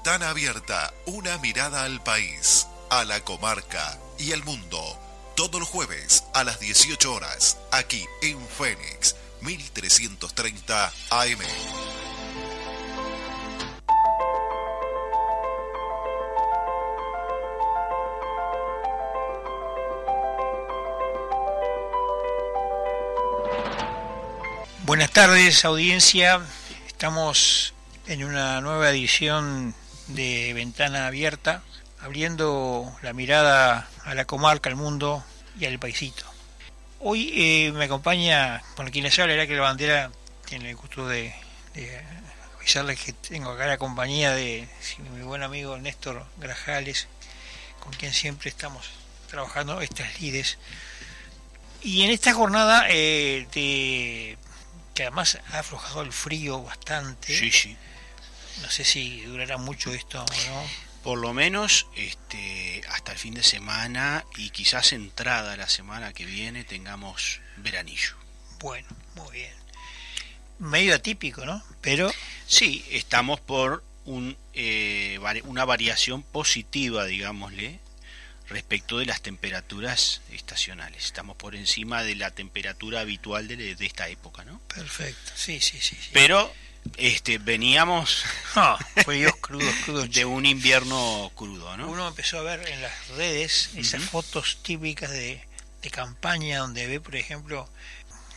Ventana Abierta, una mirada al país, a la comarca y al mundo. Todos los jueves a las 18 horas, aquí en Fénix, 1330 AM. Buenas tardes, audiencia. Estamos en una nueva edición de Ventana Abierta, abriendo la mirada a la comarca, al mundo y al paisito. Hoy me acompaña, con quien les habla, Heraclio Bandera. Tiene el gusto de avisarles que tengo acá la compañía de mi buen amigo Néstor Grajales, con quien siempre estamos trabajando estas lides. Y en esta jornada que además ha aflojado el frío bastante. Sí. No sé si durará mucho esto o no. Por lo menos hasta el fin de semana y quizás entrada la semana que viene tengamos veranillo. Bueno, muy bien. Medio atípico, ¿no? Pero sí, estamos por una variación positiva, digámosle, respecto de las temperaturas estacionales. Estamos por encima de la temperatura habitual de esta época, ¿no? Perfecto, sí. Pero veníamos fríos crudos de un invierno crudo, ¿no? Uno empezó a ver en las redes esas fotos típicas de campaña donde ve, por ejemplo,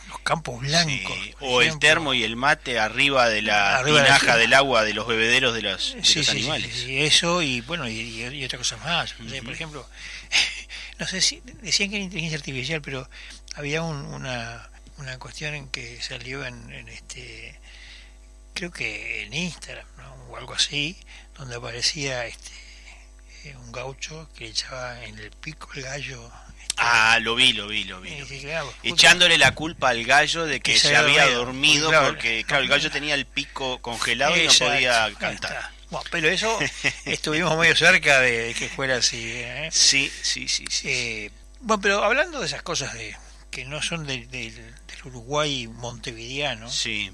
los campos blancos. Sí, o el termo y el mate arriba de la tinaja del agua de los bebederos de los animales. Sí, eso y bueno, y otras cosas más. Por ejemplo, no sé si decían que era inteligencia artificial, pero había una cuestión en que salió en creo que en Instagram, ¿no? O algo así, donde aparecía un gaucho que echaba en el pico el gallo. Lo vi. Sí, claro, echándole la culpa al gallo de que se había dormido porque el gallo tenía el pico congelado y no podía cantar. Bueno, pero eso estuvimos medio cerca de que fuera así. Sí. Bueno, pero hablando de esas cosas que no son del Uruguay montevideano, sí.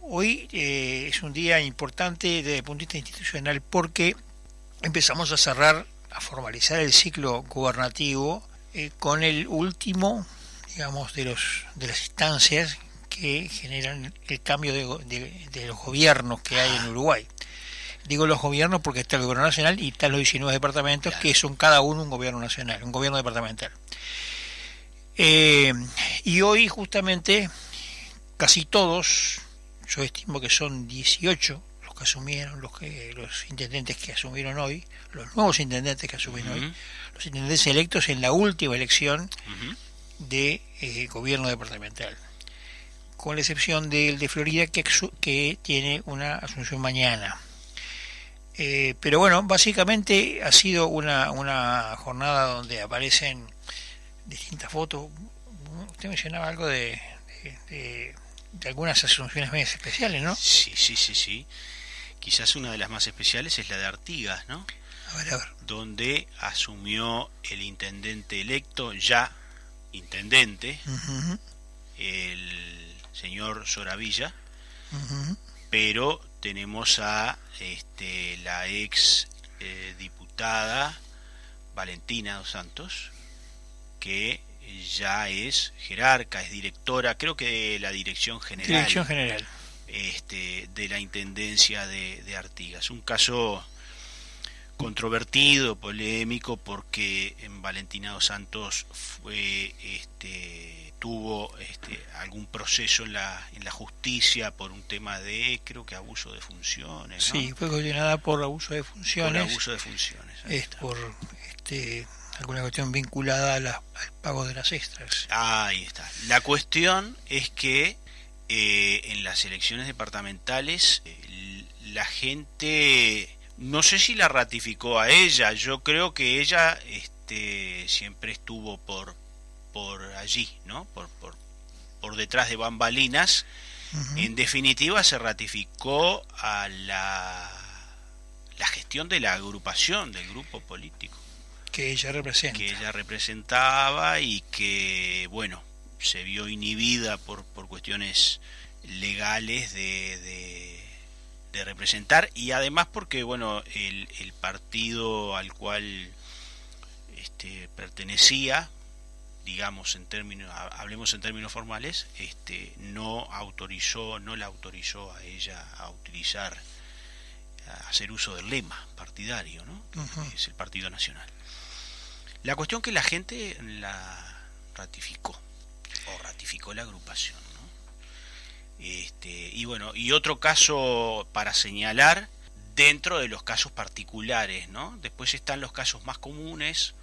Hoy es un día importante desde el punto de vista institucional porque empezamos a formalizar el ciclo gubernativo con el último, digamos, de las instancias que generan el cambio de los gobiernos que hay en Uruguay. Digo los gobiernos porque está el gobierno nacional y están los 19 departamentos, claro, que son cada uno un gobierno nacional, un gobierno departamental. Y hoy justamente casi todos, yo estimo que son 18 los que asumieron, los intendentes que asumieron hoy, los nuevos intendentes que asumen hoy, los intendentes electos en la última elección de gobierno departamental, con la excepción del de Florida que tiene una asunción mañana. Pero bueno, básicamente ha sido una jornada donde aparecen distintas fotos. Usted mencionaba algo de algunas asunciones medias especiales, ¿no? Sí. Quizás una de las más especiales es la de Artigas, ¿no? A ver. Donde asumió el intendente electo, ya intendente, el señor Soravilla, pero tenemos a la ex diputada Valentina dos Santos, que ya es jerarca, es directora, creo que de la Dirección General de la Intendencia de Artigas. Un caso controvertido, polémico, porque en Valentina dos Santos tuvo algún proceso en la justicia por un tema de, creo que abuso de funciones, ¿no? Sí, fue condenada por abuso de funciones. Es por alguna cuestión vinculada al pago de las extras. Ahí está. La cuestión es que en las elecciones departamentales la gente, no sé si la ratificó a ella, yo creo que ella siempre estuvo por allí, ¿no? Por detrás de bambalinas. En definitiva se ratificó a la gestión de la agrupación, del grupo político que ella representaba y que, bueno, se vio inhibida por cuestiones legales de representar, y además porque bueno, el partido al cual pertenecía, digamos hablemos en términos formales, no la autorizó a ella a hacer uso del lema partidario, ¿no? Uh-huh. Que es el Partido Nacional. La cuestión que la gente la ratificó la agrupación, ¿no? Y bueno, y otro caso para señalar dentro de los casos particulares, ¿no? Después están los casos más comunes,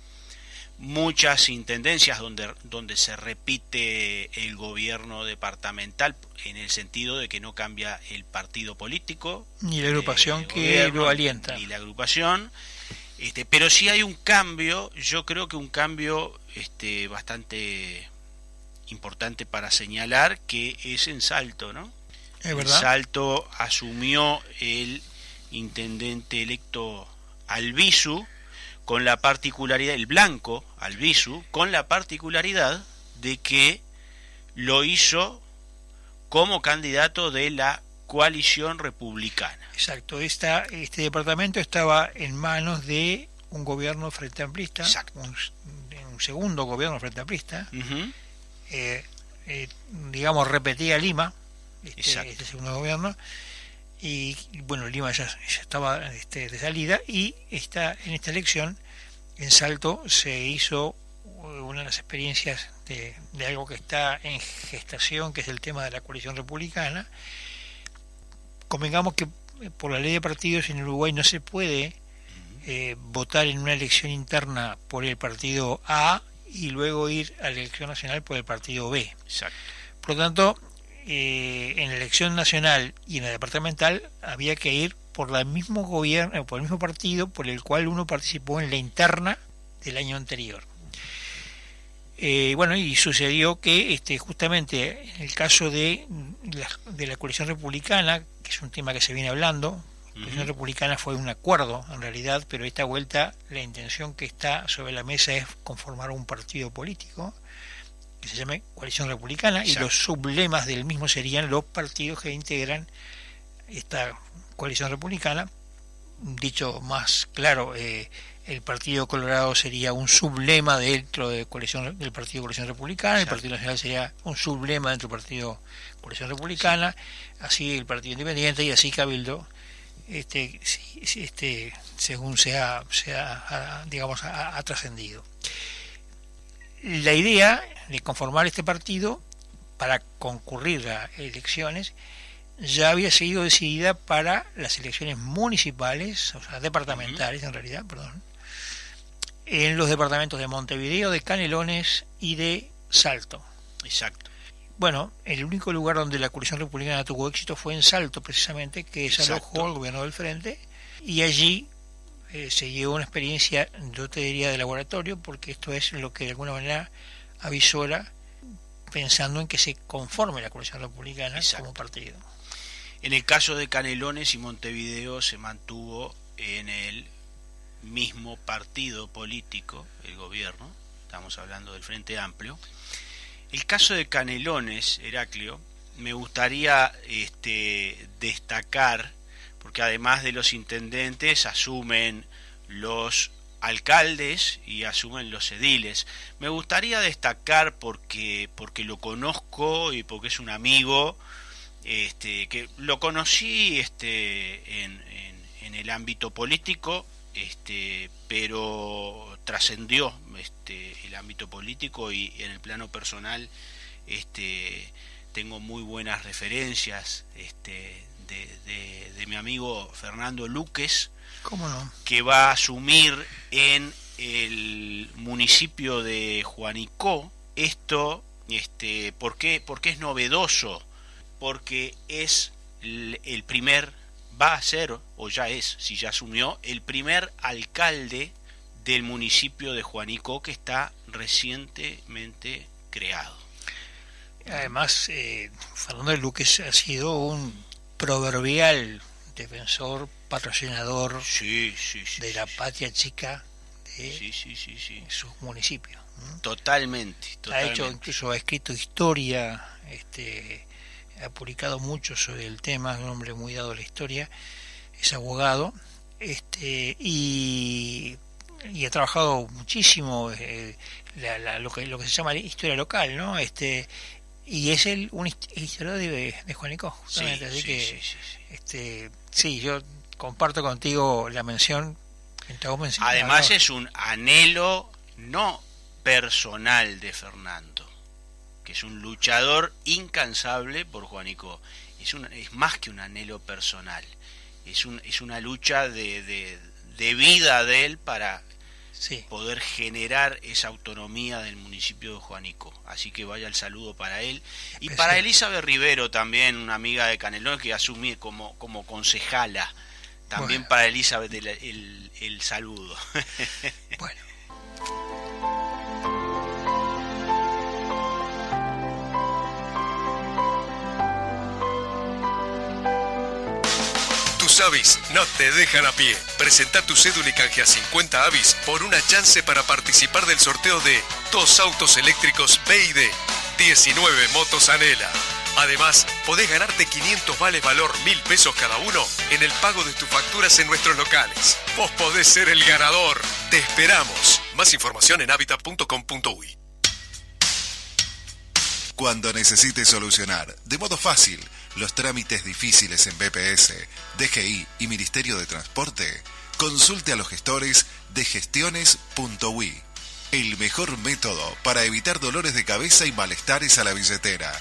muchas intendencias donde se repite el gobierno departamental, en el sentido de que no cambia el partido político ni la agrupación que lo alienta, ni la agrupación, pero sí hay un cambio, yo creo que un cambio bastante importante para señalar, que es en Salto, ¿no? ¿Es verdad? En Salto asumió el intendente electo Albizu, con la particularidad, el blanco Albizu, con la particularidad de que lo hizo como candidato de la coalición republicana. Exacto, este departamento estaba en manos de un gobierno frente amplista, un segundo gobierno frente amplista, Uh-huh. Digamos, repetía Lima, este segundo gobierno, y bueno, Lima ya estaba de salida, y en esta elección en Salto se hizo una de las experiencias de algo que está en gestación, que es el tema de la coalición republicana. Convengamos que por la ley de partidos en Uruguay no se puede votar en una elección interna por el partido A y luego ir a la elección nacional por el partido B. Exacto. Por lo tanto, en la elección nacional y en la departamental había que ir por el mismo gobierno, por el mismo partido por el cual uno participó en la interna del año anterior. Bueno, y sucedió que justamente en el caso de la coalición republicana, que es un tema que se viene hablando, la coalición republicana fue un acuerdo en realidad, pero esta vuelta la intención que está sobre la mesa es conformar un partido político que se llame Coalición Republicana. Exacto. Y los sublemas del mismo serían los partidos que integran esta coalición republicana. Dicho más claro, el Partido Colorado sería un sublema dentro del Partido Coalición Republicana. Exacto. El Partido Nacional sería un sublema dentro del Partido Coalición Republicana. Sí. Así el Partido Independiente y así Cabildo, según ha trascendido. La idea de conformar este partido para concurrir a elecciones ya había sido decidida para las elecciones municipales, o sea, departamentales en realidad, en los departamentos de Montevideo, de Canelones y de Salto. Exacto. Bueno, el único lugar donde la coalición republicana tuvo éxito fue en Salto, precisamente, que desalojó al gobierno del Frente, y allí se llevó una experiencia, yo te diría, de laboratorio, porque esto es lo que de alguna manera avisora, pensando en que se conforme la coalición republicana. Exacto. Como partido. En el caso de Canelones y Montevideo se mantuvo en el mismo partido político, el gobierno, estamos hablando del Frente Amplio. El caso de Canelones, Heraclio, me gustaría destacar, porque además de los intendentes asumen los alcaldes y asumen los ediles. Me gustaría destacar porque lo conozco y porque es un amigo, que lo conocí en el ámbito político, pero trascendió el ámbito político, y en el plano personal tengo muy buenas referencias de mi amigo Fernando Luques. ¿Cómo no? Que va a asumir en el municipio de Juanicó. Esto, ¿por qué es novedoso? Porque es el primer, va a ser, o ya es, si ya asumió, el primer alcalde del municipio de Juanicó, que está recientemente creado. Además, Fernando Luques ha sido un proverbial defensor, patrocinador de la patria chica de sus municipios. Totalmente. Ha escrito historia, ha publicado mucho sobre el tema, es un hombre muy dado a la historia, es abogado, y ha trabajado muchísimo lo que se llama historia local, ¿no? Y es un historiador de Juanico, justamente, así que sí, yo comparto contigo la mención que te hago mención. Además es un anhelo no personal de Fernando, que es un luchador incansable por Juanico. Es más que un anhelo personal, es una lucha de vida de él para poder generar esa autonomía del municipio de Juanico. Así que vaya el saludo para él. Y para Elizabeth Rivero también, una amiga de Canelones que asumí como concejala. También para Elizabeth el saludo. Bueno. Avis no te dejan a pie. Presenta tu cédula y canjea 50 Avis por una chance para participar del sorteo de 2 autos eléctricos BYD, 19 motos Anela. Además, podés ganarte 500 vales valor 1.000 pesos cada uno en el pago de tus facturas en nuestros locales. Vos podés ser el ganador. Te esperamos. Más información en habitat.com.uy. Cuando necesites solucionar de modo fácil los trámites difíciles en BPS, DGI y Ministerio de Transporte, consulte a los gestores de gestiones.ui. El mejor método para evitar dolores de cabeza y malestares a la billetera.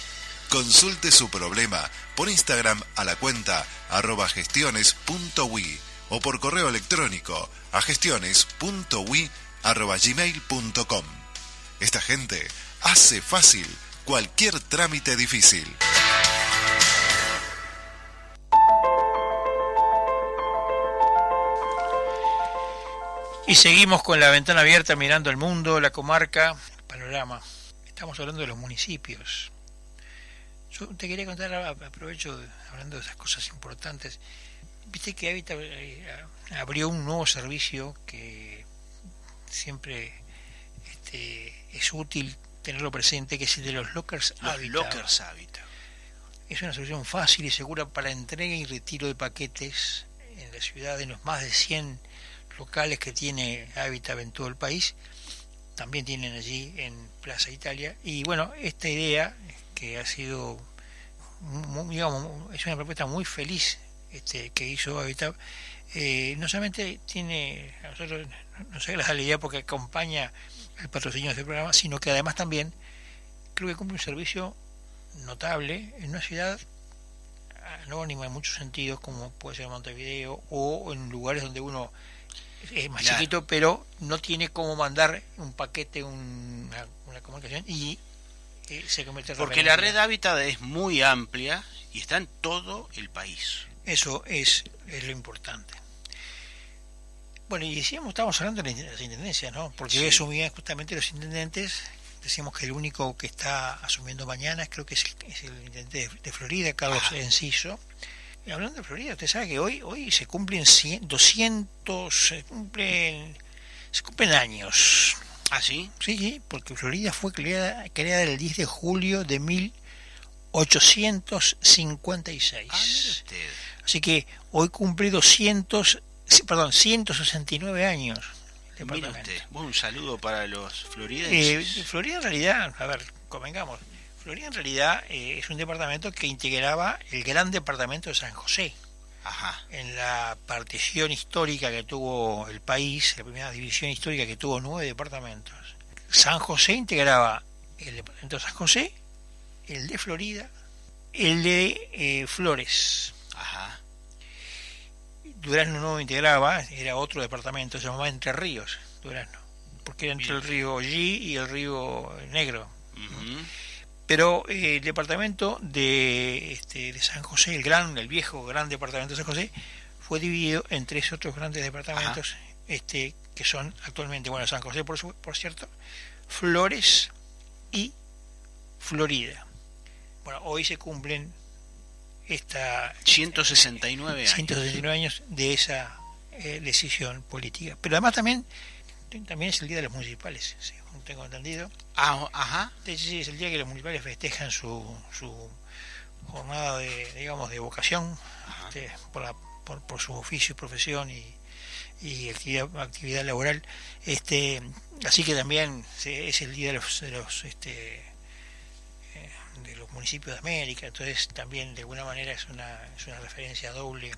Consulte su problema por Instagram a la cuenta @gestiones.ui o por correo electrónico a gestiones.ui@gmail.com. Esta gente hace fácil cualquier trámite difícil. Y seguimos con la ventana abierta mirando el mundo, la comarca, el panorama. Estamos hablando de los municipios. Yo te quería contar, aprovecho hablando de esas cosas importantes. Viste que Habitat abrió un nuevo servicio que siempre es útil tenerlo presente, que es el de los lockers Habitat. Es una solución fácil y segura para entrega y retiro de paquetes en la ciudad, en los más de 100 locales que tiene Habitat en todo el país. También tienen allí en Plaza Italia. Y bueno, esta idea que ha sido, digamos, es una propuesta muy feliz que hizo Habitat. No solamente tiene, a nosotros nos agrada la idea porque acompaña el patrocinio de este programa, sino que además también creo que cumple un servicio notable en una ciudad anónima en muchos sentidos, como puede ser Montevideo, o en lugares donde uno es más chiquito, pero no tiene cómo mandar un paquete, una comunicación, y se convierte en porque la red Habitat es muy amplia y está en todo el país. Eso es lo importante. Bueno, y estábamos hablando de las intendencias, ¿no? Porque hoy asumían justamente los intendentes. Decíamos que el único que está asumiendo mañana creo que es el intendente de Florida, Carlos Enciso. Y hablando de Florida, usted sabe que hoy se cumplen 200, se cumplen años. ¿Ah, sí? Sí, porque Florida fue creada el 10 de julio de 1856. Ah, mire usted. Así que hoy cumple 169 años. Mire usted. Bueno, un saludo para los floridenses. Florida en realidad, a ver, convengamos, Florida en realidad es un departamento que integraba el gran departamento de San José. Ajá. En la partición histórica que tuvo el país, la primera división histórica que tuvo 9 departamentos, San José integraba el departamento de San José, el de Florida, el de Flores. Ajá. Durazno no integraba, era otro departamento, se llamaba Entre Ríos, Durazno, porque era entre el río Ollí y el río Negro. Uh-huh. Pero el departamento de San José, el viejo gran departamento de San José, fue dividido en 3 otros grandes departamentos, que son actualmente, bueno, San José por cierto, Flores y Florida. Bueno, hoy se cumplen 169 años de esa decisión política. Pero además también es el día de los municipales, según tengo entendido. Ajá. Sí, es el día que los municipales festejan su jornada de, digamos, de vocación, por su oficio y profesión y actividad laboral, así que también es el día de los de los municipios de América, entonces también de alguna manera es una referencia doble.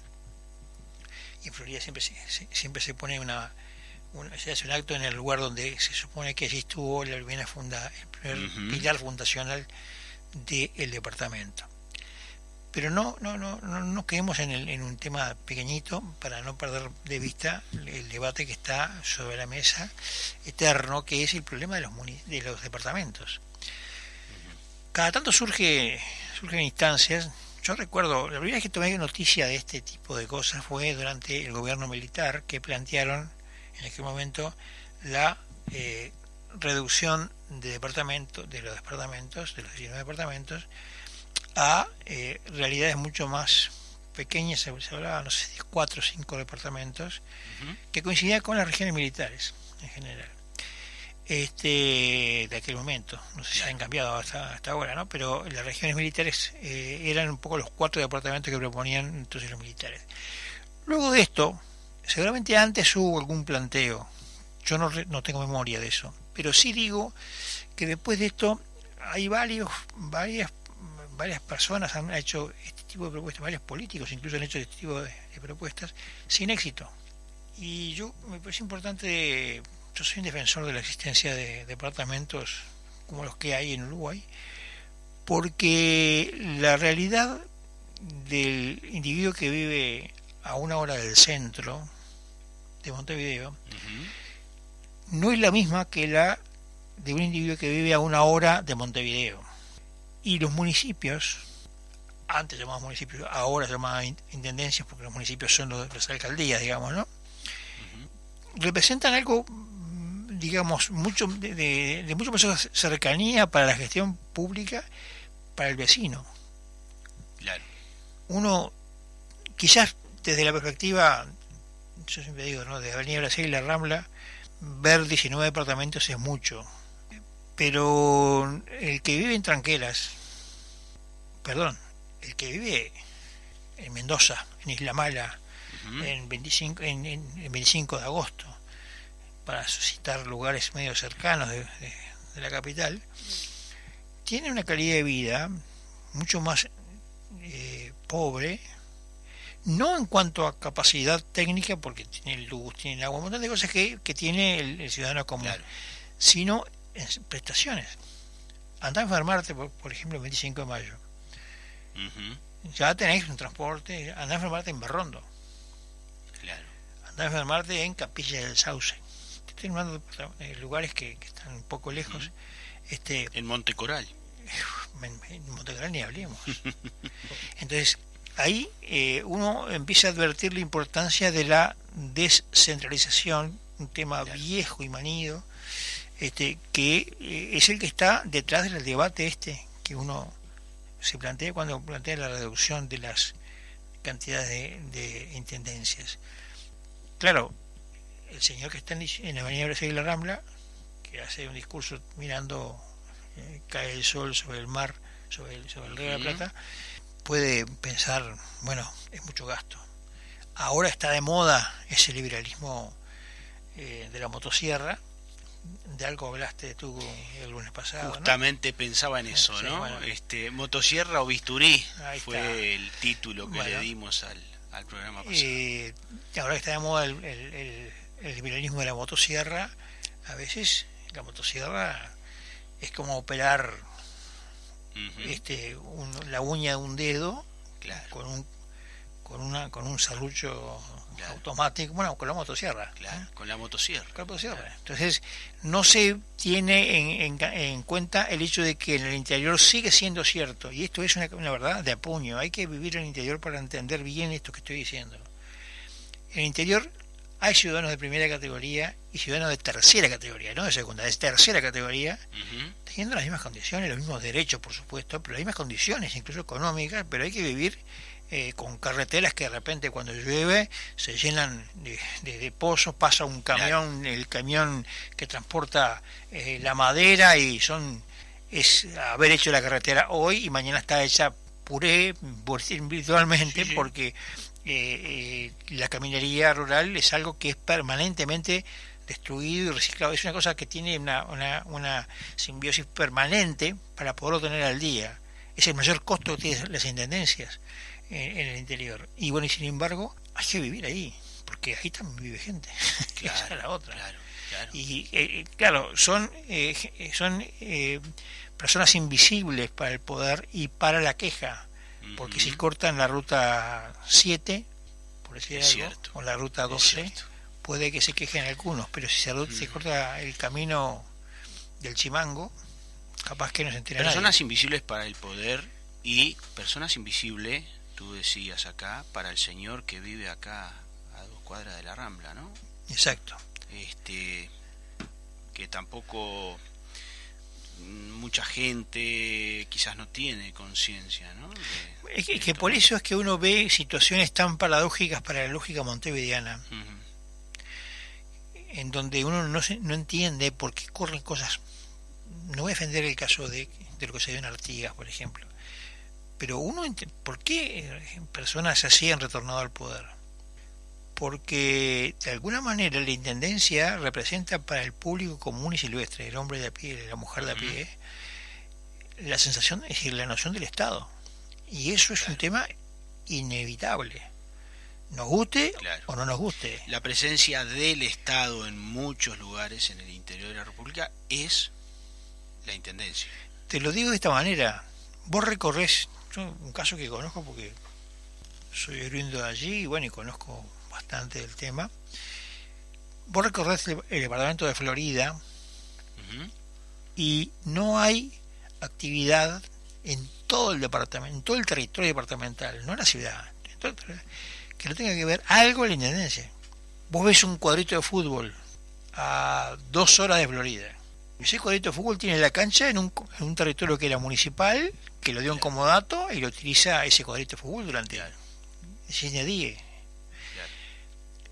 Y en Florida siempre se pone se hace un acto en el lugar donde se supone que allí estuvo el primer pilar fundacional del departamento. Pero no quedemos en un tema pequeñito para no perder de vista el debate que está sobre la mesa eterno, que es el problema de los departamentos. Cada tanto surgen instancias. Yo recuerdo, la primera vez que tomé noticia de este tipo de cosas fue durante el gobierno militar, que plantearon en aquel momento la reducción de los 19 departamentos, a realidades mucho más pequeñas. Se hablaba, no sé, de 4 o 5 departamentos, que coincidían con las regiones militares en general. De aquel momento, no sé si han cambiado hasta ahora, ¿no? Pero las regiones militares eran un poco los 4 departamentos que proponían entonces los militares. Luego de esto, seguramente antes hubo algún planteo, yo no tengo memoria de eso, pero sí digo que después de esto hay varias personas han hecho este tipo de propuestas, varios políticos incluso han hecho este tipo de propuestas sin éxito. Y me parece importante. Yo soy un defensor de la existencia de departamentos como los que hay en Uruguay, porque la realidad del individuo que vive a una hora del centro de Montevideo no es la misma que la de un individuo que vive a una hora de Montevideo. Y los municipios, antes llamados municipios, ahora llamaban intendencias, porque los municipios son las alcaldías, digamos, ¿no? Representan algo, digamos, mucho de mucho más cercanía para la gestión pública, para el vecino. Claro. Uno, quizás desde la perspectiva, yo siempre digo, ¿no?, de Avenida Brasil y la Rambla, ver 19 departamentos es mucho. Pero el que vive en Tranqueras, el que vive en Mendoza, en Isla Mala, en 25 de agosto, para suscitar lugares medio cercanos de la capital, tiene una calidad de vida mucho más pobre, no en cuanto a capacidad técnica, porque tiene luz, tiene agua, un montón de cosas que tiene el ciudadano común, claro, sino en prestaciones. Andá a enfermarte, por ejemplo, el 25 de mayo. Ya tenés un transporte. Andá a enfermarte en Barrondo. Claro. Andá a enfermarte en Capilla del Sauce. Te estoy hablando de lugares que están un poco lejos. En Monte Coral. En Monte Coral ni hablemos. Entonces, ahí uno empieza a advertir la importancia de la descentralización, un tema viejo y manido, que es el que está detrás del debate que uno se plantea cuando plantea la reducción de las cantidades de intendencias. Claro, el señor que está en la Avenida Brasil y la Rambla, que hace un discurso mirando cae el sol sobre el mar, sobre el río de la Plata, puede pensar, bueno, es mucho gasto. Ahora está de moda ese liberalismo de la motosierra. De algo hablaste tú el lunes pasado. Justamente, ¿no? Pensaba en eso, sí, ¿no? Bueno. Motosierra o bisturí fue el título que le dimos al programa pasado. Ahora que está de moda el liberalismo de la motosierra, a veces la motosierra es como operar la uña de un dedo, claro, con un serrucho, claro, automático, bueno, con la motosierra. Claro, con la motosierra. Claro. Entonces, no se tiene en cuenta el hecho de que en el interior sigue siendo cierto, y esto es una verdad de apuño. Hay que vivir en el interior para entender bien esto que estoy diciendo. En el interior hay ciudadanos de primera categoría y ciudadanos de tercera categoría, no de segunda, de tercera categoría, teniendo las mismas condiciones, los mismos derechos, por supuesto, pero las mismas condiciones, incluso económicas, pero hay que vivir con carreteras que de repente cuando llueve se llenan de pozos, pasa un camión, claro, el camión que transporta la madera, y es haber hecho la carretera hoy y mañana está hecha apuré por decir virtualmente, Sí. porque la caminería rural es algo que es permanentemente destruido y reciclado. Es una cosa que tiene una simbiosis permanente para poderlo tener al día. Es el mayor costo que tienen las intendencias en el interior. Y bueno, y sin embargo, hay que vivir ahí, porque ahí también vive gente. Esa es la otra. Claro. Y claro, son personas invisibles para el poder y para la queja, porque si cortan la ruta 7, por decir Es algo, cierto. o la ruta Es 12, cierto. puede que se quejen algunos, pero si se corta el camino del Chimango, capaz que no se entera Personas nadie. invisibles para el poder y personas invisibles, tú decías acá, para el señor que vive acá a 2 cuadras de la Rambla, ¿no? Exacto. Que tampoco mucha gente quizás no tiene conciencia, ¿no? Es que por eso es que uno ve situaciones tan paradójicas para la lógica montevideana, Ujú. en donde uno no entiende por qué corren cosas. No voy a defender el caso de lo que se dio en Artigas, por ejemplo, pero ¿por qué personas así han retornado al poder? Porque de alguna manera la intendencia representa para el público común y silvestre, el hombre de a pie, la mujer de a pie, la sensación, es decir, la noción del Estado. Y eso es un tema inevitable, nos guste Claro. o no nos guste. La presencia del Estado en muchos lugares en el interior de la República es la intendencia. Te lo digo de esta manera, vos recorres, yo un caso que conozco porque soy oriundo de allí y bueno, y conozco bastante del tema. Vos recorres el departamento de Florida Ujú. y no hay actividad en todo el departamento, en todo el territorio departamental, no en la ciudad, en todo el territorio, que no tenga que ver algo en la intendencia. Vos ves un cuadrito de fútbol a 2 horas de Florida. Y ese cuadrito de fútbol tiene la cancha en un territorio que era municipal, que lo dio en comodato y lo utiliza ese cuadrito de fútbol durante ese día.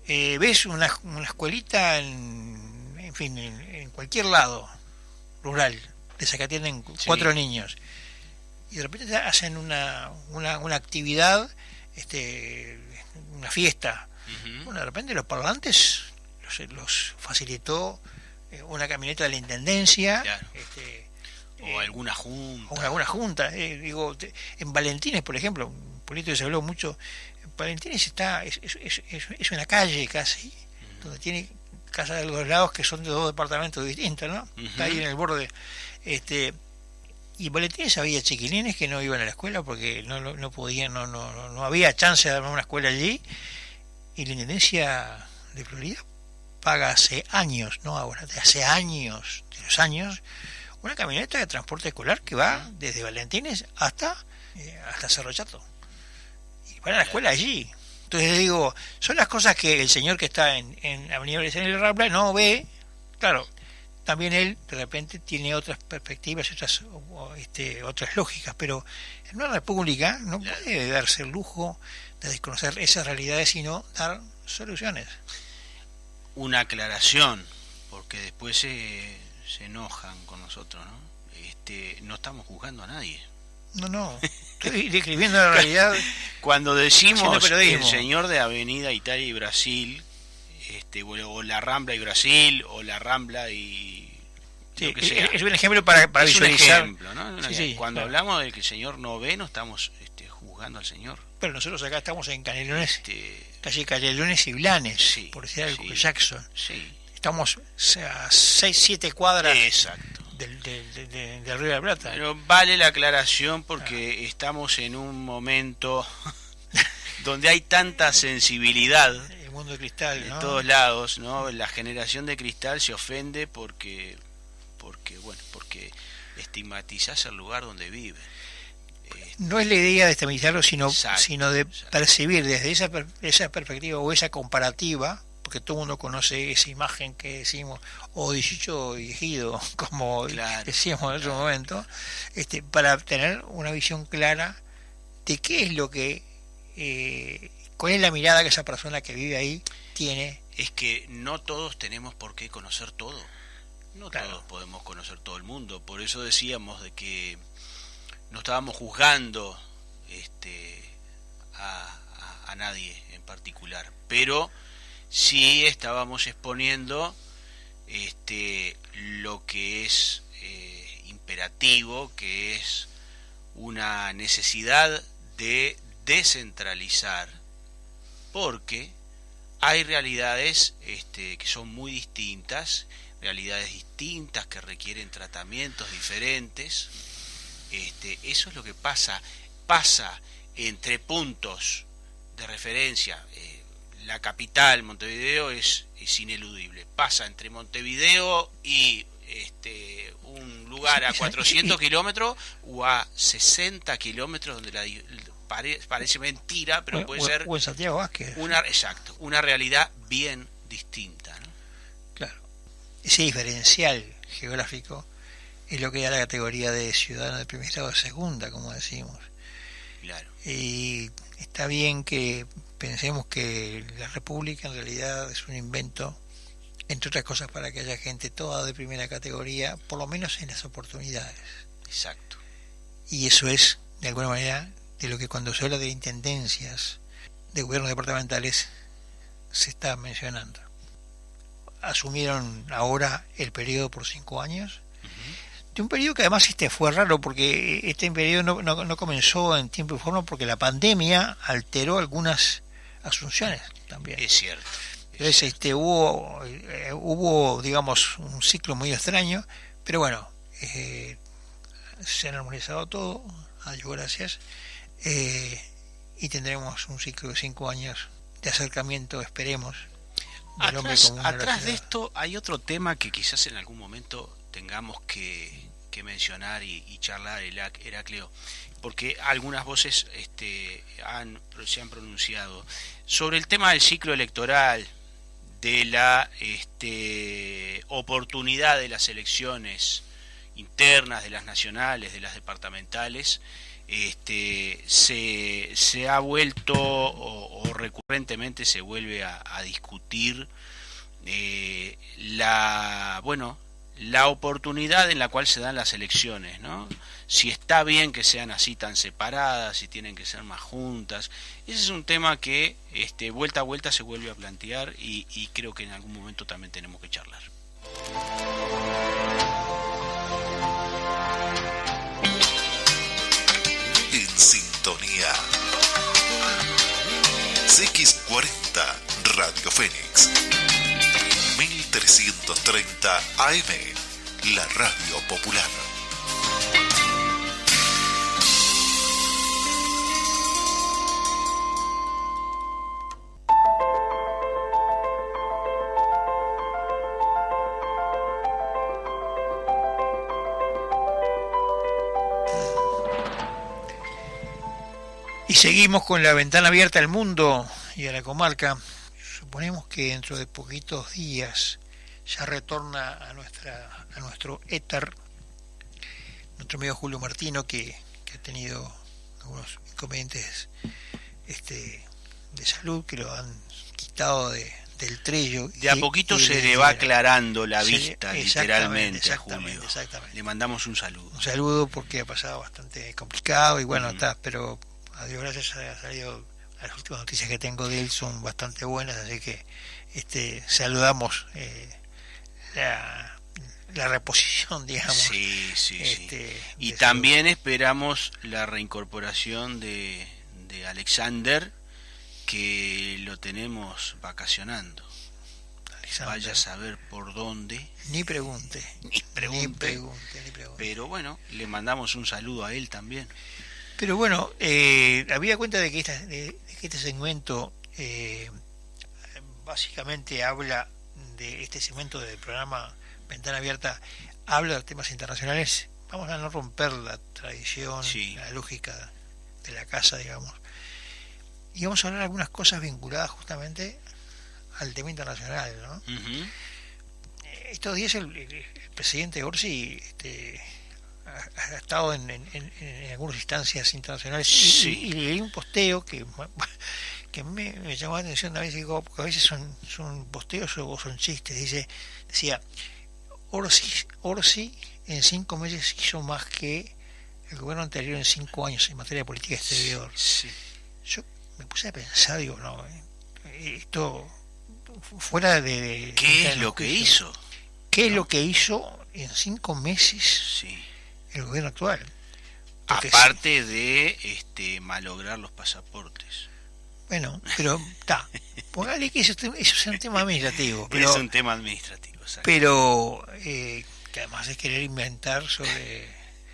Ves una escuelita en fin, en cualquier lado rural, de esa que atienden 4 niños, y de repente hacen una actividad, una fiesta. Ujú. Bueno, de repente los parlantes los facilitó una camioneta de la intendencia, Claro. O alguna junta. o alguna junta. Digo, en Valentines, por ejemplo, un pueblito que se habló mucho, Valentines es una calle casi, donde tiene casas de los dos lados que son de 2 departamentos distintos, ¿no? Está ahí en el borde. Y en Valentines había chiquilines que no iban a la escuela porque no podían, no había chance de armar una escuela allí, y la intendencia de Florida paga hace años, no ahora, hace años, de los años, una camioneta de transporte escolar que va desde Valentines hasta Cerro Chato, y van a la escuela allí. Entonces digo, son las cosas que el señor que está en Avenida Belisario y Rambla no ve. Claro, también él de repente tiene otras perspectivas y otras lógicas, pero en una república no puede darse el lujo de desconocer esas realidades, sino dar soluciones. Una aclaración, porque después se enojan con nosotros, ¿no? No estamos juzgando a nadie. No, estoy describiendo la realidad. Cuando decimos Haciendo periodismo. el señor de Avenida Italia y Brasil, o la Rambla y Brasil, o la Rambla y Sí, lo que sea. es un ejemplo para Es un visualizar. ejemplo, ¿no? Sí, Cuando claro. hablamos de que el señor no ve, no estamos juzgando al señor. Pero nosotros acá estamos en Canelones, Este, calle Canelones y Blanes, Sí, por decir algo, sí. Jackson. sí, Estamos a 6-7 cuadras exacto. del Río de la Plata. Pero vale la aclaración porque estamos en un momento donde hay tanta sensibilidad El mundo de cristal, de ¿no? todos lados, ¿no? La generación de cristal se ofende porque estigmatizás el lugar donde vive. No es la idea de estigmatizarlo, sino de Exacto. percibir desde esa perspectiva o esa comparativa, porque todo el mundo conoce esa imagen que decimos, o 18 Ejido, como decíamos en otro momento, para tener una visión clara de qué es lo que, cuál es la mirada que esa persona que vive ahí tiene. Es que no todos tenemos por qué conocer todo. No Claro. todos podemos conocer todo el mundo. Por eso decíamos de que no estábamos juzgando a nadie en particular, pero sí estábamos exponiendo lo que es imperativo, que es una necesidad de descentralizar, porque hay realidades que son muy distintas, realidades distintas que requieren tratamientos diferentes. Eso es lo que pasa entre puntos de referencia. La capital, Montevideo, es ineludible. Pasa entre Montevideo y un lugar a 400 kilómetros o a 60 kilómetros, donde parece mentira, pero puede ser o en Santiago Vázquez. Una realidad bien distinta, ¿no? Claro. Ese diferencial geográfico es lo que da la categoría de ciudadano de primer grado o de segunda, como decimos. Claro. Y está bien que pensemos que la República en realidad es un invento, entre otras cosas, para que haya gente toda de primera categoría, por lo menos en las oportunidades. Exacto. Y eso es, de alguna manera, de lo que cuando se habla de intendencias, de gobiernos departamentales, se está mencionando. Asumieron ahora el periodo por 5 años, de un periodo que además fue raro, porque este periodo no comenzó en tiempo y forma, porque la pandemia alteró algunas asunciones también. Es cierto. Entonces hubo, digamos, un ciclo muy extraño, pero bueno, se ha normalizado todo, a Dios gracias, y tendremos un ciclo de 5 años de acercamiento, esperemos, del hombre común a la atrás de ciudad. esto hay otro tema que quizás en algún momento tengamos que mencionar y charlar, Heraclio, porque algunas voces se han pronunciado sobre el tema del ciclo electoral, de la oportunidad de las elecciones internas, de las nacionales, de las departamentales. Se ha vuelto o recurrentemente se vuelve a discutir la oportunidad en la cual se dan las elecciones, ¿no? Si está bien que sean así tan separadas, si tienen que ser más juntas. Ese es un tema que vuelta a vuelta se vuelve a plantear y creo que en algún momento también tenemos que charlar. En sintonía. CX40 Radio Fénix. 1330 AM. La Radio Popular. Y seguimos con la ventana abierta al mundo y a la comarca. Suponemos que dentro de poquitos días ya retorna a nuestro éter nuestro amigo Julio Martino, que ha tenido algunos inconvenientes de salud, que lo han quitado del trello. De a poquito se le va aclarando la vista, literalmente, a Julio. Exactamente. Le mandamos un saludo. Un saludo, porque ha pasado bastante complicado y bueno, pero a Dios gracias ha salido. Las últimas noticias que tengo de él son bastante buenas, así que saludamos la reposición, digamos. Sí. Y también esperamos la reincorporación de Alexander, que lo tenemos vacacionando. Alexander. Vaya a saber por dónde. Ni pregunte. Pero bueno, le mandamos un saludo a él también. Pero bueno, había cuenta de que este segmento básicamente habla de este segmento del programa Ventana Abierta, habla de temas internacionales. Vamos a no romper la tradición, la lógica de la casa, digamos, y vamos a hablar de algunas cosas vinculadas justamente al tema internacional, ¿no? Uh-huh. Estos días el presidente Orsi ha estado en algunas instancias internacionales, y leí un posteo que me llamó la atención. A veces digo, porque a veces son posteos o son chistes. Decía Orsi en 5 meses hizo más que el gobierno anterior en 5 años en materia de política exterior. Sí. Yo me puse a pensar, digo, no, esto fuera de ¿Qué es lo que hizo? ¿Qué es lo que hizo en 5 meses Sí. el gobierno actual? Porque Aparte de malograr los pasaportes. bueno, pero está. Póngale que eso es un tema administrativo. Pero, Es un tema administrativo, exacto. pero que además es querer inventar sobre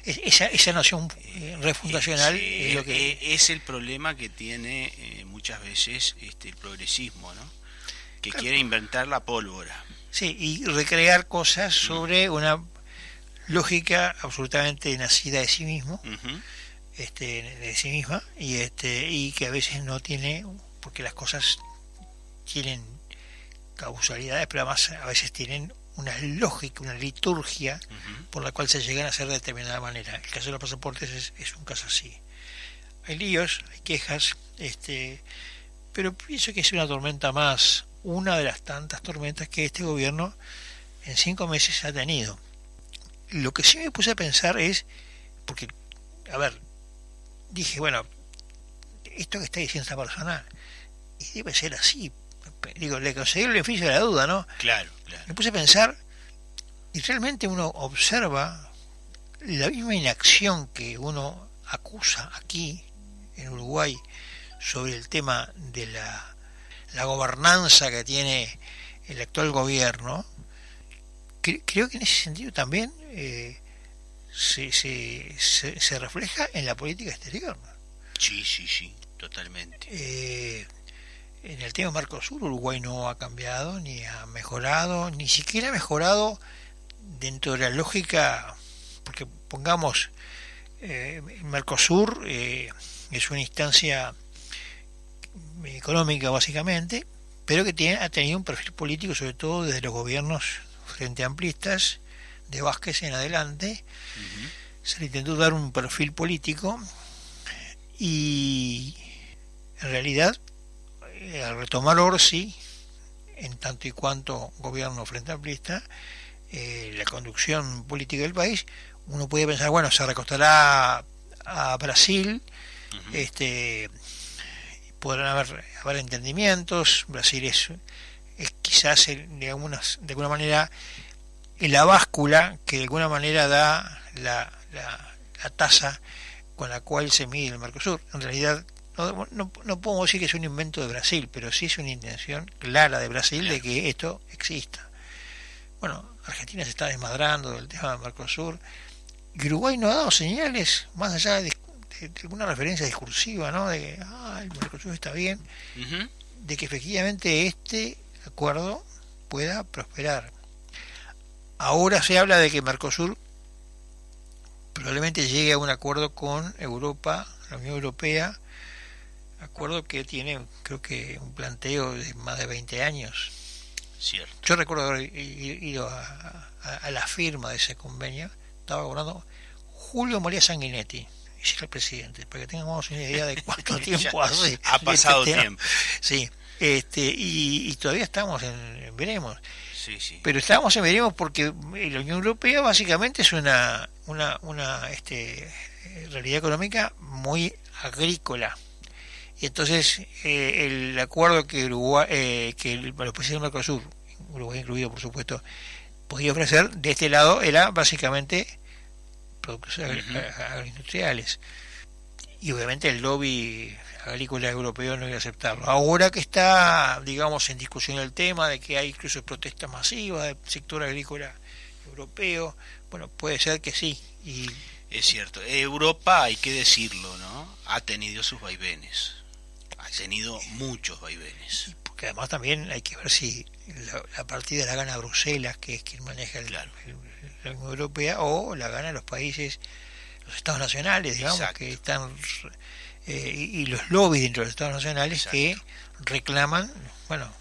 esa noción refundacional. Sí, Es lo que es el problema que tiene muchas veces el progresismo, ¿no? Que quiere inventar la pólvora. sí, y recrear cosas sobre una lógica absolutamente nacida de sí mismo, Ujú. de sí misma, y que a veces no tiene, porque las cosas tienen causalidades, pero además a veces tienen una lógica, una liturgia Ujú. por la cual se llegan a hacer de determinada manera. El caso de los pasaportes es un caso así. Hay líos, hay quejas, pero pienso que es una tormenta más, una de las tantas tormentas que este gobierno en 5 meses ha tenido. Lo que sí me puse a pensar es, porque, a ver, dije, bueno, esto que está diciendo esta persona, y debe ser así, digo, le conseguí el beneficio de la duda, ¿no? Claro, claro. Me puse a pensar, y realmente uno observa la misma inacción que uno acusa aquí, en Uruguay, sobre el tema de la gobernanza que tiene el actual gobierno. Creo que en ese sentido también se refleja en la política exterior. Sí, sí, sí, totalmente. En el tema Mercosur, Uruguay no ha cambiado, ni ha mejorado, ni siquiera ha mejorado dentro de la lógica, porque pongamos, Mercosur es una instancia económica básicamente, pero que ha tenido un perfil político, sobre todo desde los gobiernos frente amplistas, de Vázquez en adelante. Ujú. Se le intentó dar un perfil político y en realidad al retomar Orsi, en tanto y cuanto gobierno frente amplista, la conducción política del país, uno puede pensar, bueno, se recostará a Brasil, Ujú. podrán haber entendimientos. Brasil es quizás de alguna manera la báscula que de alguna manera da la tasa con la cual se mide el Mercosur. En realidad no podemos decir que es un invento de Brasil, pero sí es una intención clara de Brasil, claro, de que esto exista. Bueno, Argentina se está desmadrando del tema del Mercosur, y Uruguay no ha dado señales más allá de alguna referencia discursiva, ¿no? De que el Mercosur está bien, Ujú. de que efectivamente este acuerdo pueda prosperar. Ahora se habla de que Mercosur probablemente llegue a un acuerdo con Europa, la Unión Europea, acuerdo que tiene, creo que, un planteo de más de 20 años. Cierto. Yo recuerdo haber ido a la firma de ese convenio. Estaba gobernando Julio María Sanguinetti, y era el presidente, para que tengamos una idea de cuánto tiempo hace. Ha pasado tiempo. Sí, y todavía estamos en veremos. Sí, sí. Pero estábamos en veremos porque la Unión Europea básicamente es una realidad económica muy agrícola. Y entonces el acuerdo que Uruguay, los países del Mercosur, Uruguay incluido por supuesto, podía ofrecer de este lado era básicamente productos agroindustriales. Y obviamente el lobby agrícola europeo no iba a aceptarlo. Ahora que está, digamos, en discusión el tema de que hay incluso protestas masivas del sector agrícola europeo, bueno, puede ser que sí. Y es cierto. Europa, hay que decirlo, ¿no? Ha tenido sus vaivenes. Ha tenido muchos vaivenes. Porque además también hay que ver si la partida la gana Bruselas, que es quien maneja la Unión Europea, o la gana los países, los estados nacionales, digamos, exacto, que están y los lobbies dentro de los estados nacionales, exacto, que reclaman, bueno,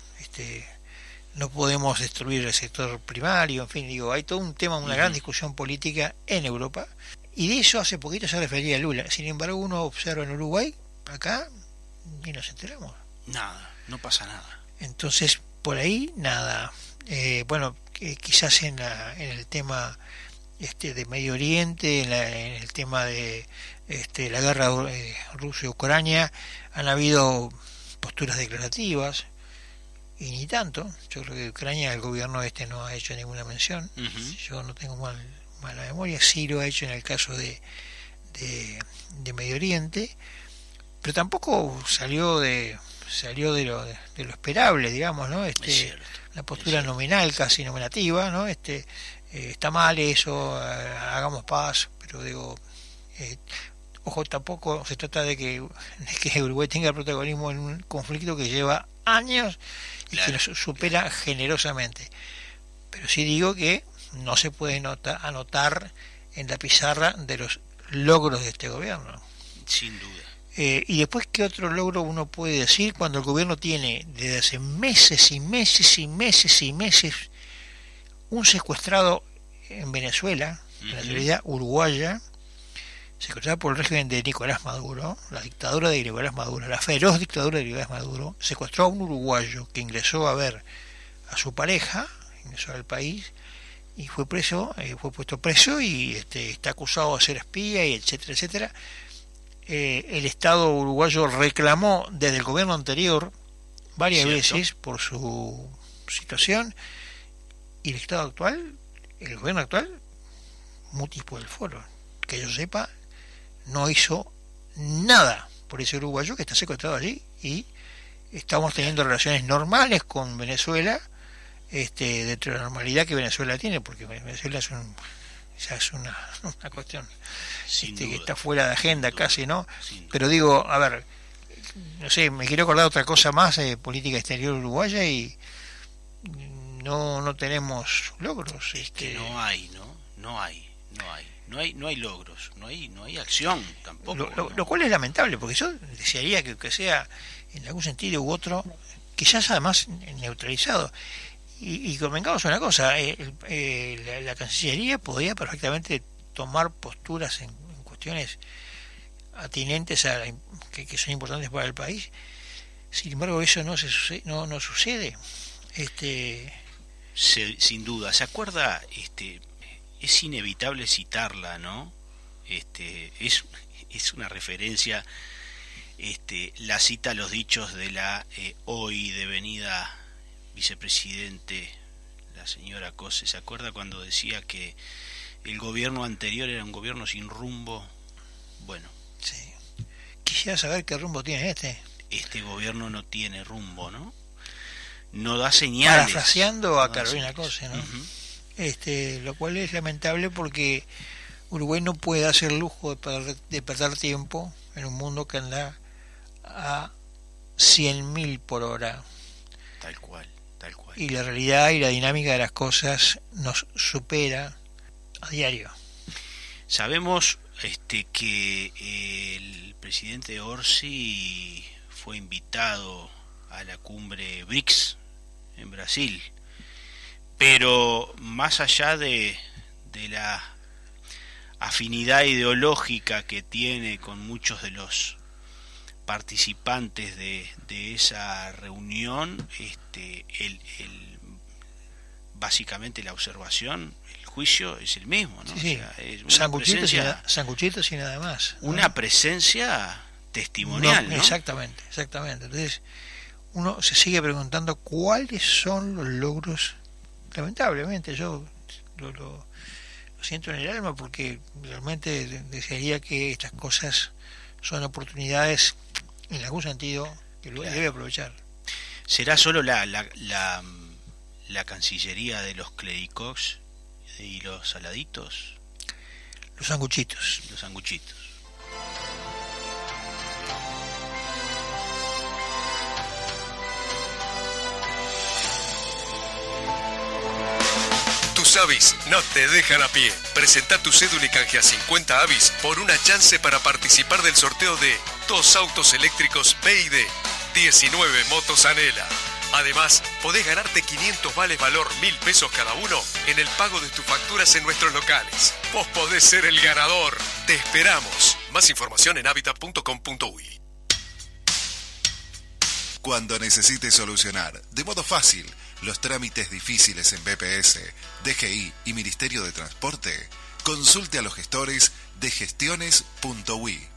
no podemos destruir el sector primario, en fin, digo, hay todo un tema, una gran discusión política en Europa, y de eso hace poquito se refería Lula. Sin embargo, uno observa en Uruguay, acá, y nos enteramos. Nada, no pasa nada. Entonces, por ahí, nada. Bueno, quizás en el tema de Medio Oriente, en el tema de la guerra Rusia-Ucrania, han habido posturas declarativas, y ni tanto. Yo creo que Ucrania, el gobierno no ha hecho ninguna mención. Si yo no tengo mala memoria, sí lo ha hecho en el caso de Medio Oriente, pero tampoco salió de lo esperable, digamos, ¿no? La postura nominal, casi nominativa, ¿no? Está mal eso, hagamos paz, pero digo, ojo, tampoco se trata de que Uruguay tenga protagonismo en un conflicto que lleva años y que nos supera generosamente, pero sí digo que no se puede anotar en la pizarra de los logros de este gobierno, sin duda. Y después, ¿qué otro logro uno puede decir cuando el gobierno tiene desde hace meses y meses y meses y meses un secuestrado en Venezuela, en la realidad uruguaya, secuestrado por el régimen de Nicolás Maduro, la dictadura de Nicolás Maduro, la feroz dictadura de Nicolás Maduro, secuestró a un uruguayo que ingresó a ver a su pareja, ingresó al país y fue puesto preso y está acusado de ser espía y etcétera, etcétera. El Estado uruguayo reclamó desde el gobierno anterior varias veces por su situación, y el gobierno actual, mutis por el foro, que yo sepa, no hizo nada por ese uruguayo que está secuestrado allí, y estamos teniendo relaciones normales con Venezuela, dentro de la normalidad que Venezuela tiene, porque Venezuela es una cuestión que está fuera de agenda casi, ¿no? Pero digo, a ver, no sé, me quiero acordar otra cosa más, política exterior uruguaya, y no tenemos logros. Que no hay logros, no hay acción tampoco. Lo cual es lamentable, porque yo desearía que sea en algún sentido u otro, quizás además neutralizado. Y convengamos una cosa, la Cancillería podría perfectamente tomar posturas en cuestiones atinentes que son importantes para el país. Sin embargo, eso no sucede. Sin duda. ¿Se acuerda? Es inevitable citarla, ¿no? Es una referencia, la cita a los dichos de la hoy devenida vicepresidente, la señora Cose. ¿Se acuerda cuando decía que el gobierno anterior era un gobierno sin rumbo? Bueno, sí. Quisiera saber qué rumbo tiene este gobierno no tiene rumbo, ¿no? No da señales. Parafraseando a Carolina Cose, ¿no? Lo cual es lamentable, porque Uruguay no puede darse el lujo de perder tiempo en un mundo que anda a 100.000 por hora. Tal cual. Y la realidad y la dinámica de las cosas nos supera a diario. Sabemos que el presidente Orsi fue invitado a la cumbre BRICS en Brasil, pero más allá de la afinidad ideológica que tiene con muchos de los participantes de esa reunión, básicamente la observación, el juicio es el mismo, ¿no? Sí. O sea, es una sanguchitos y nada más, ¿no? Una presencia testimonial, ¿no? Exactamente. Entonces uno se sigue preguntando cuáles son los logros. Lamentablemente yo lo siento en el alma, porque realmente desearía que estas cosas son oportunidades, en algún sentido, que lo debe aprovechar. ¿Será solo la Cancillería de los clericots y los saladitos? Los sanguchitos. Tus avis no te dejan a pie. Presenta tu cédula y canjea 50 avis por una chance para participar del sorteo de 2 autos eléctricos BYD, 19 motos Anela. Además, podés ganarte 500 vales valor 1.000 pesos cada uno en el pago de tus facturas en nuestros locales. Vos podés ser el ganador. Te esperamos. Más información en habitat.com.uy. Cuando necesites solucionar de modo fácil los trámites difíciles en BPS, DGI y Ministerio de Transporte, consulte a los gestores de gestiones.ui.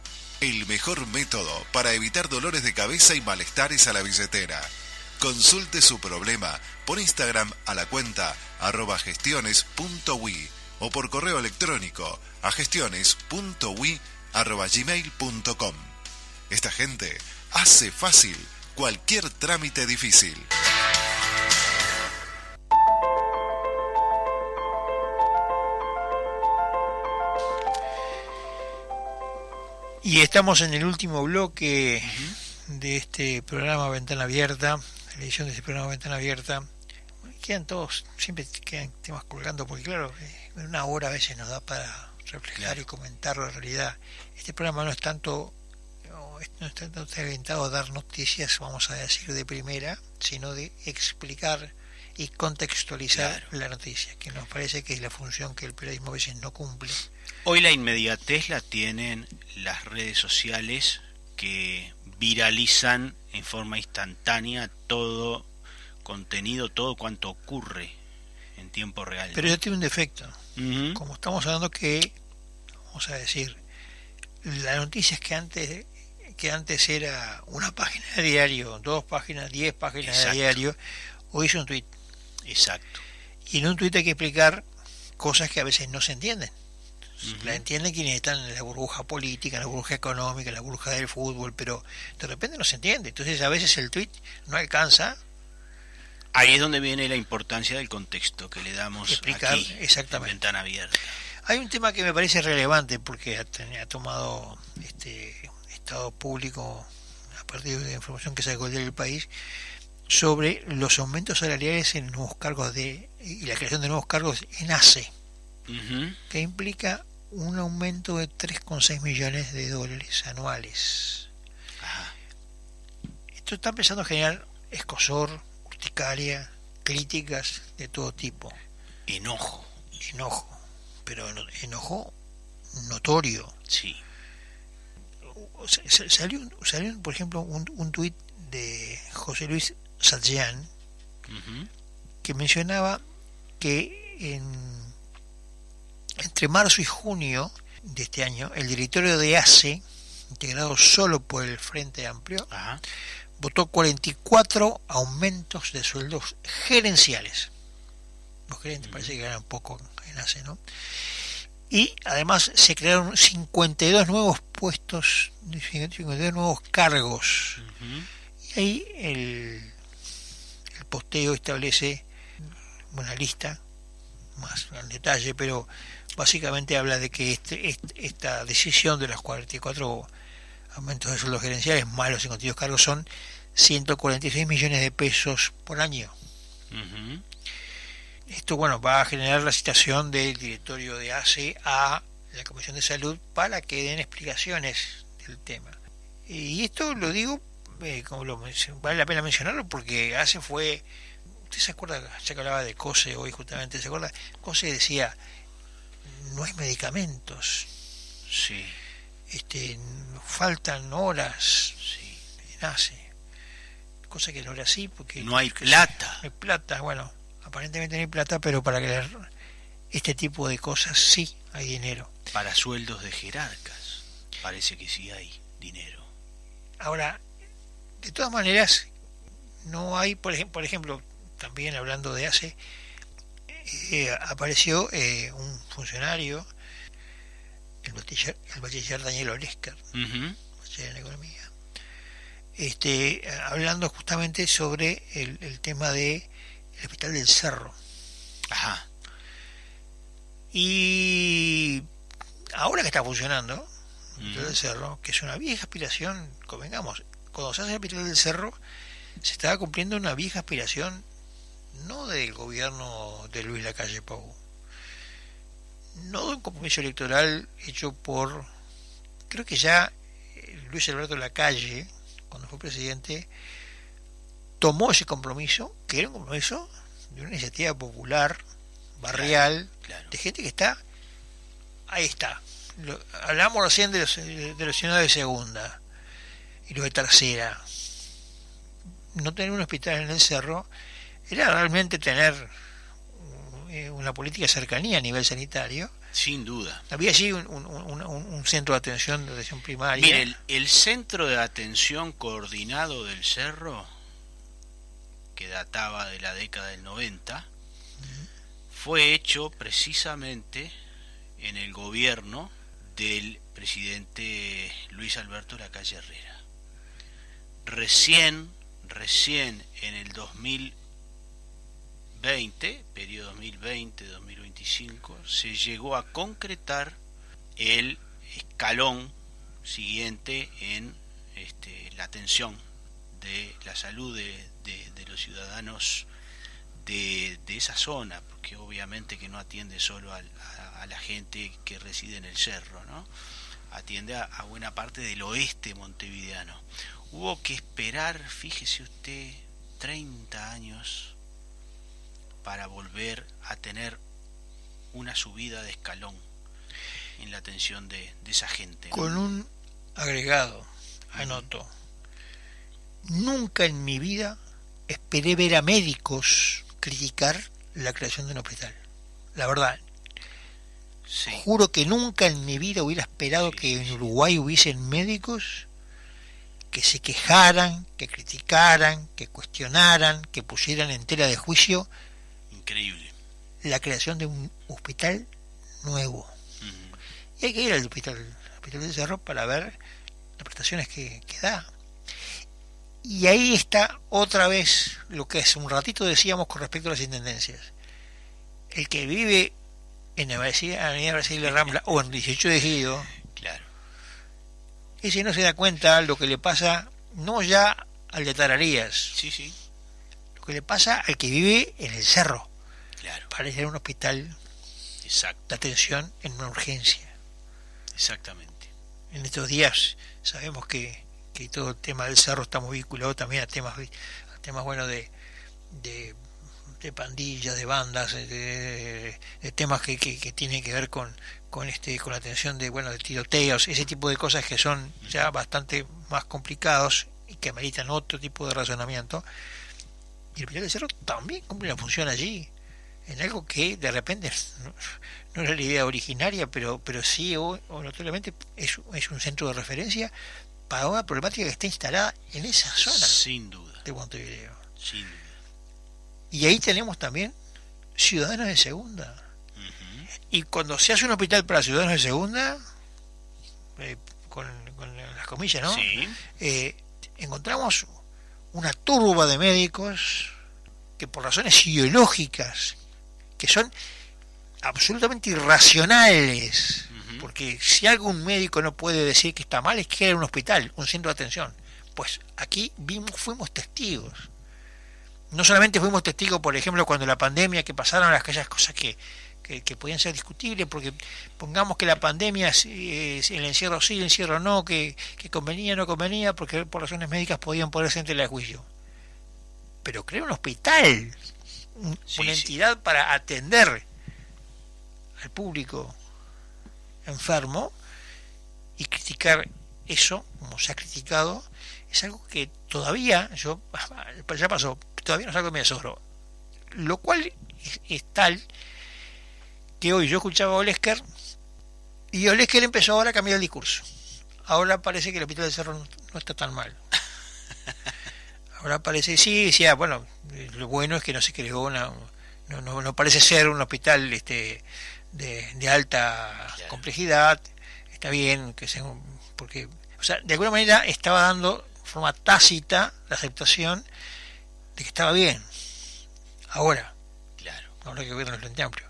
El mejor método para evitar dolores de cabeza y malestares a la billetera. Consulte su problema por Instagram a la cuenta @gestiones.ui o por correo electrónico a gestiones.ui@gmail.com. Esta gente hace fácil cualquier trámite difícil. Y estamos en el último bloque de este programa Ventana Abierta, la edición de este programa Ventana Abierta. Quedan todos, siempre quedan temas colgando, porque claro, en una hora a veces nos da para reflejar y comentar la realidad. Este programa no es tanto orientado a dar noticias, vamos a decir, de primera, sino de explicar y contextualizar la noticia, que nos parece que es la función que el periodismo a veces no cumple. Hoy la inmediatez la tienen las redes sociales, que viralizan en forma instantánea todo contenido, todo cuanto ocurre en tiempo real. Pero ya tiene un defecto. Como estamos hablando que, vamos a decir, la noticia es que antes era una página de diario, 2 páginas, 10 páginas de diario, hoy es un tuit. Exacto. Y en un tuit hay que explicar cosas que a veces no se entienden. La entienden quienes están en la burbuja política, en la burbuja económica, en la burbuja del fútbol, pero de repente no se entiende. Entonces a veces el tuit no alcanza. Ahí es donde viene la importancia del contexto que le damos explicar aquí, exactamente. En Ventana Abierta. Hay un tema que me parece relevante porque ha tomado estado público a partir de la información que sacó del país sobre los aumentos salariales en nuevos cargos y la creación de nuevos cargos en ACE, que implica un aumento de 3,6 millones de dólares anuales. Ajá. Esto está empezando a generar escozor, urticaria, críticas de todo tipo. Enojo, pero enojo notorio. Sí. Salió por ejemplo, un tuit de José Luis Satjian que mencionaba que entre marzo y junio de este año, el directorio de ACE, integrado solo por el Frente Amplio, votó 44 aumentos de sueldos gerenciales. Los gerentes parece que ganan poco en ACE, ¿no? Y además se crearon 52 nuevos puestos, 52 nuevos cargos. Y ahí el posteo establece una lista más en detalle, pero básicamente habla de que esta decisión de los 44 aumentos de sueldos gerenciales más los 52 cargos son 146 millones de pesos por año. Esto, bueno, va a generar la citación del directorio de ACE a la Comisión de Salud para que den explicaciones del tema. Y esto lo digo, vale la pena mencionarlo, porque ACE fue... ¿Usted se acuerda? Ya que hablaba de COSE hoy justamente, ¿se acuerda? COSE decía, no hay medicamentos. Sí. Faltan horas en ACE. Cosa que no era así, porque... No hay plata. No hay plata, bueno, aparentemente no hay plata, pero para crear este tipo de cosas sí hay dinero. Para sueldos de jerarcas parece que sí hay dinero. Ahora, de todas maneras, no hay, por ejemplo, también hablando de ACE, apareció un funcionario, el bachiller Daniel Olesker, bachiller en economía, hablando justamente sobre el tema de el Hospital del Cerro. Y ahora que está funcionando el Hospital del Cerro, que es una vieja aspiración, convengamos, cuando se hace el Hospital del Cerro se estaba cumpliendo una vieja aspiración, no del gobierno de Luis Lacalle Pou, no de un compromiso electoral hecho por, creo que ya Luis Alberto Lacalle, cuando fue presidente, tomó ese compromiso, que era un compromiso de una iniciativa popular, barrial, claro, de gente que está, ahí está. Hablamos recién de los ciudadanos de segunda y los de tercera. No tener un hospital en el Cerro era realmente tener una política de cercanía a nivel sanitario. Sin duda. Había allí un centro de atención primaria. Mire, el centro de atención coordinado del Cerro, que databa de la década del 90, fue hecho precisamente en el gobierno del presidente Luis Alberto Lacalle Herrera. Recién en el 2020, periodo 2020-2025, se llegó a concretar el escalón siguiente en la atención de la salud de los ciudadanos de esa zona, porque obviamente que no atiende solo a la gente que reside en el Cerro, ¿no? Atiende a buena parte del oeste montevideano. Hubo que esperar, fíjese usted, 30 años para volver a tener una subida de escalón en la atención de esa gente, ¿no? Con un agregado, anoto, nunca en mi vida esperé ver a médicos criticar la creación de un hospital. La verdad, Sí. juro que nunca en mi vida hubiera esperado que en Uruguay hubiesen médicos que se quejaran, que criticaran, que cuestionaran, que pusieran en tela de juicio Increíble. la creación de un hospital nuevo. Ujú. Y hay que ir al hospital del Cerro para ver las prestaciones que da. Y ahí está otra vez lo que hace un ratito decíamos con respecto a las intendencias. El que vive en Avenida Brasil de Rambla o en 18 de Ejido, Claro. ese no se da cuenta lo que le pasa, no ya al de Tararías, Sí, sí. lo que le pasa al que vive en el Cerro, Claro. para ir a un hospital Exacto. de atención en una urgencia. Exactamente. En estos días sabemos que todo el tema del Cerro está muy vinculado también a temas bueno de pandillas, de bandas, de temas que tienen que ver con la atención de tiroteos, ese tipo de cosas que son ya bastante más complicados y que ameritan otro tipo de razonamiento. Y el Hospital del Cerro también cumple una función allí, en algo que de repente no era la idea originaria, pero sí o notoriamente es un centro de referencia para una problemática que está instalada en esa zona Sin duda. de Montevideo. Sin duda. Y ahí tenemos también ciudadanos de segunda. Ujú. Y cuando se hace un hospital para ciudadanos de segunda, con las comillas, ¿no? Sí. Encontramos una turba de médicos que por razones ideológicas, que son absolutamente irracionales, Ujú. porque si algún médico no puede decir que está mal es que era un hospital, un centro de atención. Pues aquí fuimos testigos. No solamente fuimos testigos, por ejemplo, cuando la pandemia, que pasaron aquellas cosas que podían ser discutibles, porque pongamos que la pandemia, el encierro sí, el encierro no, que convenía o no convenía, porque por razones médicas podían ponerse en tela de juicio. Pero crear un hospital, Sí, una sí. entidad para atender al público enfermo y criticar eso, como se ha criticado, es algo que todavía, ya pasó, todavía no salgo de mi asombro. Lo cual es tal que hoy yo escuchaba a Olesker y Olesker empezó ahora a cambiar el discurso. Ahora parece que el Hospital del Cerro no está tan mal. Ahora parece, sí, decía, bueno, lo bueno es que no se creó no parece ser un hospital de alta complejidad. Está bien que sea porque, o sea, de alguna manera estaba dando de forma tácita la aceptación de que estaba bien. Ahora que el gobierno es Frente Amplio.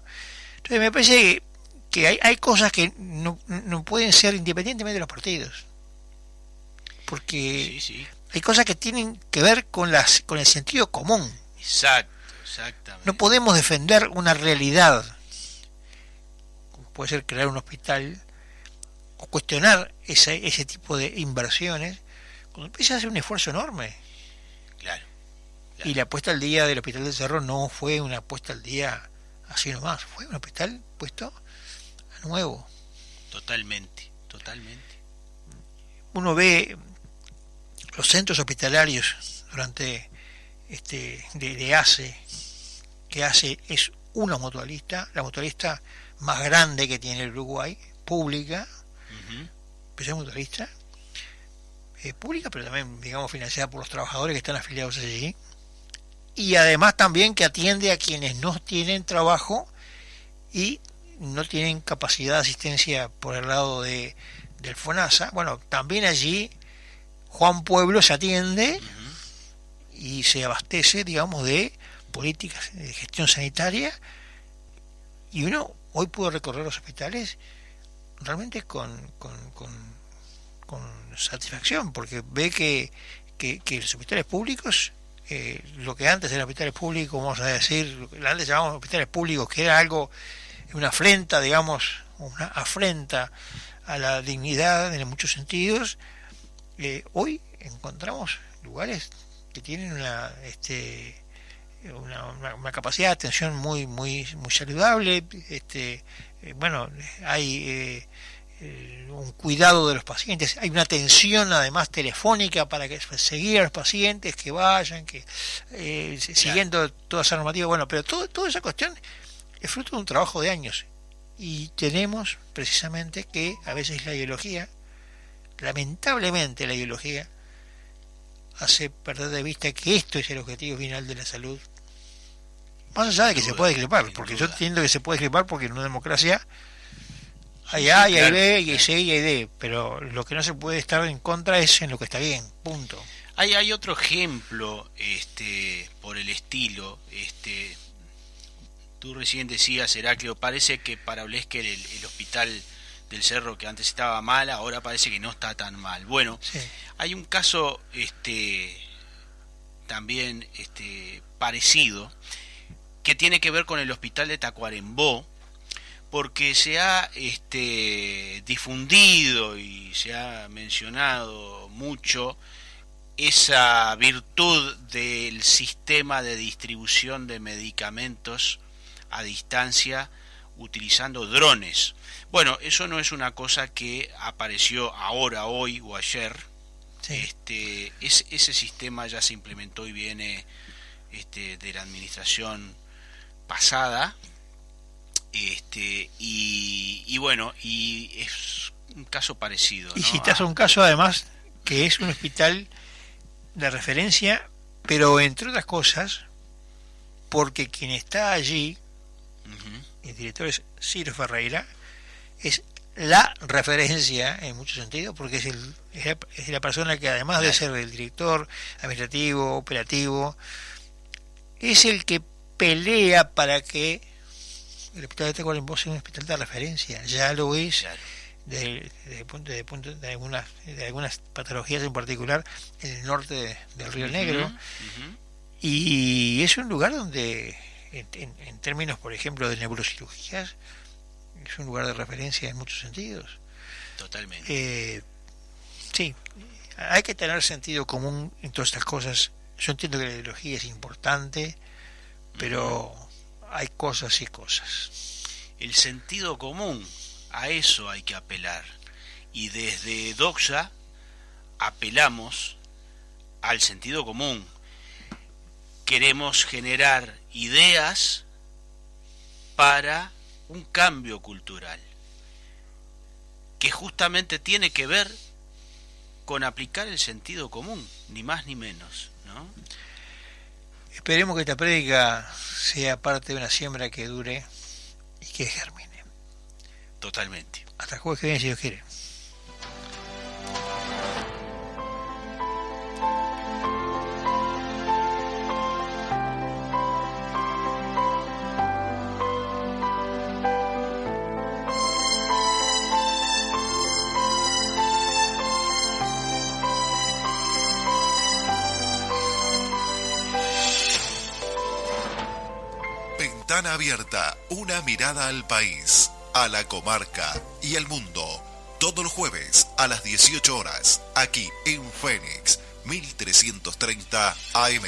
Entonces me parece que hay cosas que no pueden ser independientemente de los partidos, porque Sí, sí. hay cosas que tienen que ver con el sentido común. Exactamente. No podemos defender una realidad, como puede ser crear un hospital o cuestionar ese tipo de inversiones cuando empieza a hacer un esfuerzo enorme. Claro. Y la puesta al día del Hospital del Cerro no fue una puesta al día así nomás, fue un hospital puesto a nuevo. Totalmente. Uno ve los centros hospitalarios durante de ACE, que ACE es una mutualista, la mutualista más grande que tiene el Uruguay, pública, pero es mutualista, pública, pero también, digamos, financiada por los trabajadores que están afiliados allí, y además también que atiende a quienes no tienen trabajo y no tienen capacidad de asistencia por el lado del FONASA. Bueno, también allí Juan Pueblo se atiende y se abastece, digamos, de políticas de gestión sanitaria, y uno hoy pudo recorrer los hospitales realmente con satisfacción, porque ve que los hospitales públicos, lo que antes eran hospitales públicos, vamos a decir, lo que antes llamábamos hospitales públicos, que era algo, una afrenta, digamos, una afrenta a la dignidad en muchos sentidos, hoy encontramos lugares que tienen una capacidad de atención muy saludable. Bueno, hay un cuidado de los pacientes, hay una atención además telefónica para seguir a los pacientes que vayan, que siguiendo toda esa normativa. Bueno, pero toda esa cuestión es fruto de un trabajo de años, y tenemos precisamente que a veces la ideología, lamentablemente la ideología, hace perder de vista que esto es el objetivo final de la salud, más allá de que se puede discrepar, porque yo entiendo que se puede discrepar, porque en una democracia hay A y hay B y hay C y hay D, pero lo que no se puede estar en contra es en lo que está bien, punto. Hay otro ejemplo por el estilo. Tú recién decías, Heraclio, parece que para Blesker el hospital del Cerro, que antes estaba mal, ahora parece que no está tan mal. Bueno, sí. Hay un caso también parecido, que tiene que ver con el hospital de Tacuarembó, porque se ha difundido y se ha mencionado mucho esa virtud del sistema de distribución de medicamentos a distancia utilizando drones. Bueno, eso no es una cosa que apareció ahora, hoy o ayer. Sí. Ese sistema ya se implementó y viene de la administración pasada, y bueno, y es un caso parecido, y ¿no? citas un caso además que es un hospital de referencia, pero entre otras cosas porque quien está allí, el director es Ciro Ferreira, es la referencia en muchos sentidos, porque es la persona que, además de ser el director administrativo, operativo, es el que pelea para que el hospital de Tacuarembó sea un hospital de referencia. Ya lo es, claro, de algunas patologías en particular en el norte del Río Negro, y es un lugar donde en términos, por ejemplo, de neurocirugías, es un lugar de referencia en muchos sentidos. Totalmente. Sí, hay que tener sentido común en todas estas cosas. Yo entiendo que la ideología es importante, pero hay cosas y cosas. El sentido común, a eso hay que apelar. Y desde Doxa apelamos al sentido común. Queremos generar ideas para un cambio cultural, que justamente tiene que ver con aplicar el sentido común, ni más ni menos, ¿no? Esperemos que esta prédica sea parte de una siembra que dure y que germine. Totalmente. Hasta el jueves que viene, si Dios quiere. Ventana Abierta, una mirada al país, a la comarca y al mundo. Todos los jueves a las 18 horas, aquí en Fénix, 1330 AM.